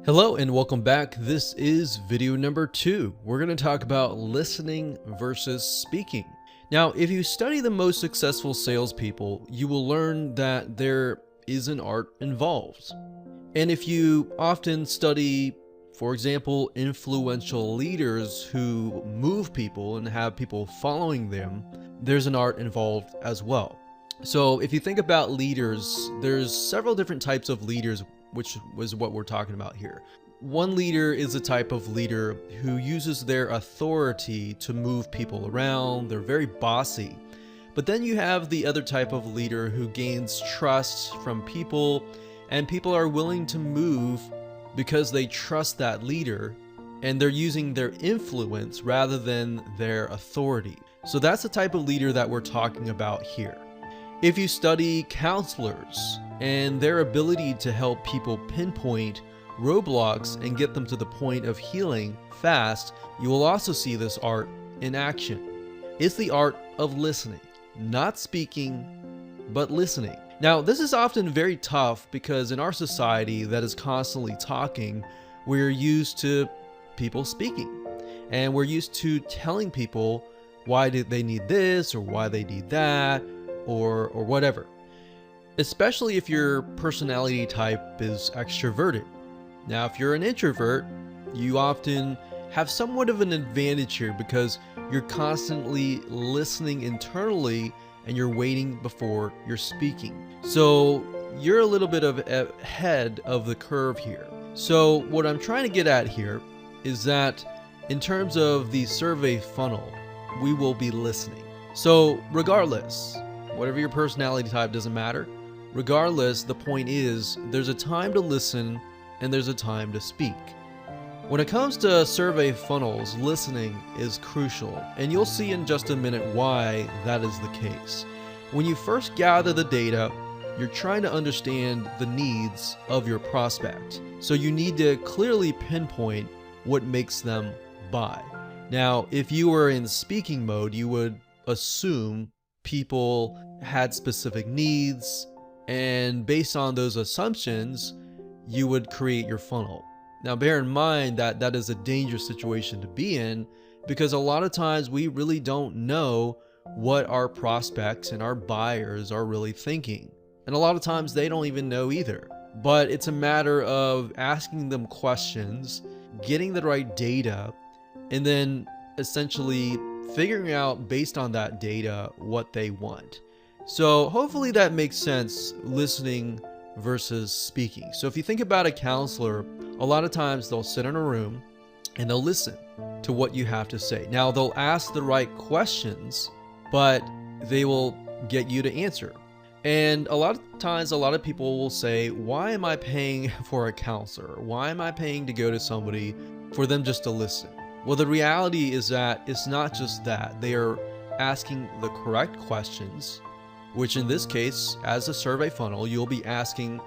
Hello and welcome back. This is video number 2. We're going to talk about listening versus speaking. Now, if you study the most successful salespeople, you will learn that there is an art involved. And if you often study, for example, influential leaders who move people and have people following them, there's an art involved as well. So if you think about leaders, there's several different types of leaders, which was what we're talking about here. One leader is a type of leader who uses their authority to move people around. They're very bossy. But then you have the other type of leader who gains trust from people, and people are willing to move because they trust that leader, and they're using their influence rather than their authority. So that's the type of leader that we're talking about here. If you study counselors and their ability to help people pinpoint roadblocks and get them to the point of healing fast, you will also see this art in action. It's the art of listening, not speaking, but listening. Now, this is often very tough because in our society that is constantly talking, we're used to people speaking, and we're used to telling people why did they need this or why they need that or whatever. Especially if your personality type is extroverted. Now, if you're an introvert, you often have somewhat of an advantage here because you're constantly listening internally and you're waiting before you're speaking. So you're a little bit of ahead of the curve here. So what I'm trying to get at here is that in terms of the survey funnel, we will be listening. So regardless, whatever your personality type, doesn't matter. Regardless, the point is there's a time to listen and there's a time to speak. When it comes to survey funnels, listening is crucial, and you'll see in just a minute why that is the case. When you first gather the data, you're trying to understand the needs of your prospect. So you need to clearly pinpoint what makes them buy. Now, if you were in speaking mode, you would assume people had specific needs, and based on those assumptions, you would create your funnel. Now, bear in mind that that is a dangerous situation to be in because a lot of times we really don't know what our prospects and our buyers are really thinking. And a lot of times they don't even know either. But it's a matter of asking them questions, getting the right data, and then essentially figuring out based on that data what they want. So hopefully that makes sense, listening versus speaking. So if you think about a counselor, a lot of times they'll sit in a room and they'll listen to what you have to say. Now they'll ask the right questions, but they will get you to answer. And a lot of times, a lot of people will say, why am I paying for a counselor? Why am I paying to go to somebody for them just to listen? Well, the reality is that it's not just that. They are asking the correct questions, which in this case, as a survey funnel, you'll be asking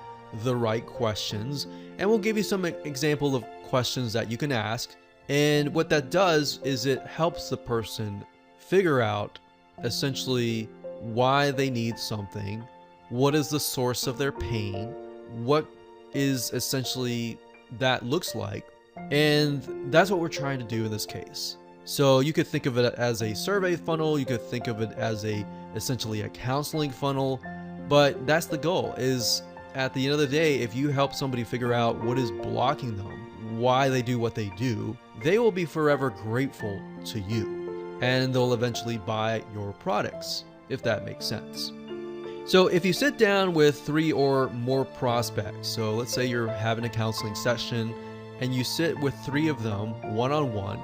the right questions, and we'll give you some example of questions that you can ask. And what that does is it helps the person figure out essentially why they need something, what is the source of their pain, what is essentially that looks like. And that's what we're trying to do in this case. So you could think of it as a survey funnel, you could think of it as essentially a counseling funnel, but that's the goal. Is at the end of the day, if you help somebody figure out what is blocking them, why they do what they do, they will be forever grateful to you, and they'll eventually buy your products, if that makes sense. So if you sit down with 3 or more prospects, so let's say you're having a counseling session and you sit with 3 of them one-on-one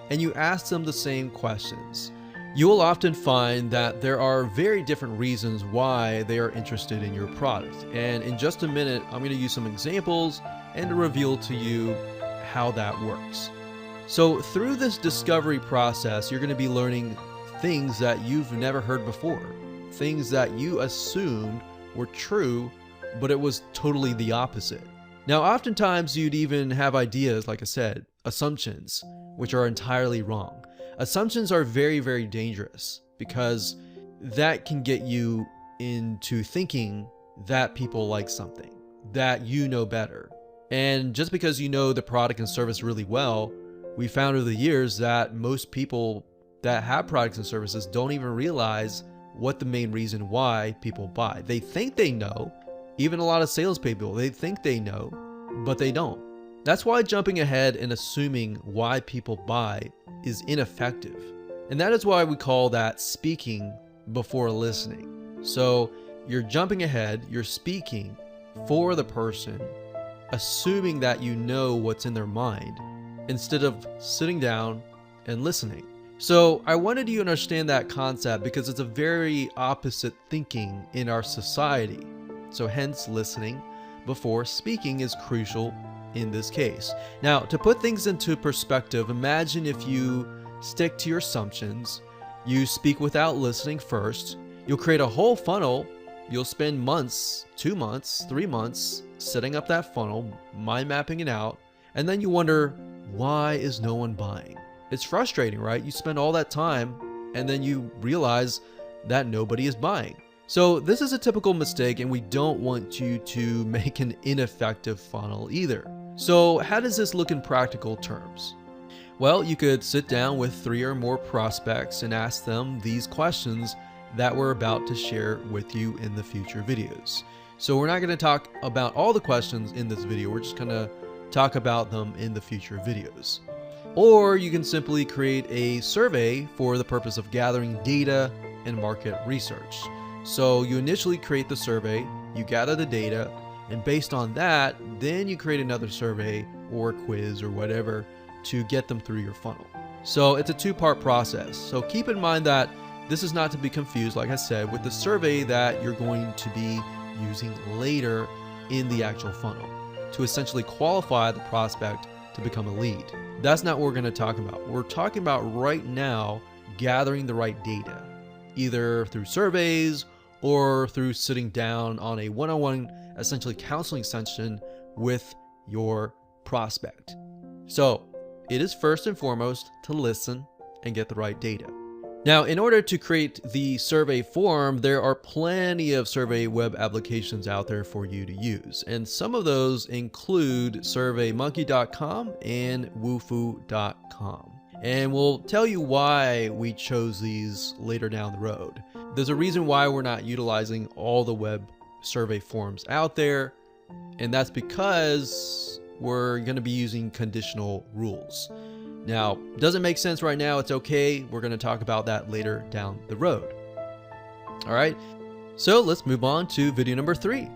and you ask them the same questions, you will often find that there are very different reasons why they are interested in your product. And in just a minute, I'm going to use some examples and to reveal to you how that works. So through this discovery process, you're going to be learning things that you've never heard before, things that you assumed were true, but it was totally the opposite. Now, oftentimes you'd even have ideas, like I said, assumptions, which are entirely wrong. Assumptions are very, very dangerous because that can get you into thinking that people like something, that you know better, And just because you know the product and service really well, we found over the years that most people that have products and services don't even realize what the main reason why people buy. They think they know, even a lot of salespeople, they think they know, but they don't. That's why jumping ahead and assuming why people buy is ineffective. And that is why we call that speaking before listening. So you're jumping ahead, you're speaking for the person, assuming that you know what's in their mind, instead of sitting down and listening. So I wanted you to understand that concept because it's a very opposite thinking in our society. So hence listening before speaking is crucial in this case. Now, to put things into perspective, imagine if you stick to your assumptions, you speak without listening first, you'll create a whole funnel, you'll spend months, 2 months, 3 months setting up that funnel, mind mapping it out, and then you wonder, why is no one buying? It's frustrating, right? You spend all that time and then you realize that nobody is buying. So this is a typical mistake, and we don't want you to make an ineffective funnel either. So how does this look in practical terms? Well, you could sit down with 3 or more prospects and ask them these questions that we're about to share with you in the future videos. So we're not going to talk about all the questions in this video. We're just going to talk about them in the future videos. Or you can simply create a survey for the purpose of gathering data and market research. So you initially create the survey, you gather the data, and based on that, then you create another survey or quiz or whatever to get them through your funnel. So it's a 2-part process. So keep in mind that this is not to be confused, like I said, with the survey that you're going to be using later in the actual funnel to essentially qualify the prospect to become a lead. That's not what we're going to talk about. We're talking about right now gathering the right data, either through surveys or through sitting down on a one-on-one, essentially counseling session with your prospect. So it is first and foremost to listen and get the right data. Now, in order to create the survey form, there are plenty of survey web applications out there for you to use. And some of those include surveymonkey.com and wufoo.com. And we'll tell you why we chose these later down the road. There's a reason why we're not utilizing all the web survey forms out there, and that's because we're going to be using conditional rules. Now, doesn't make sense right now, it's okay. We're going to talk about that later down the road. All right, so let's move on to video number 3.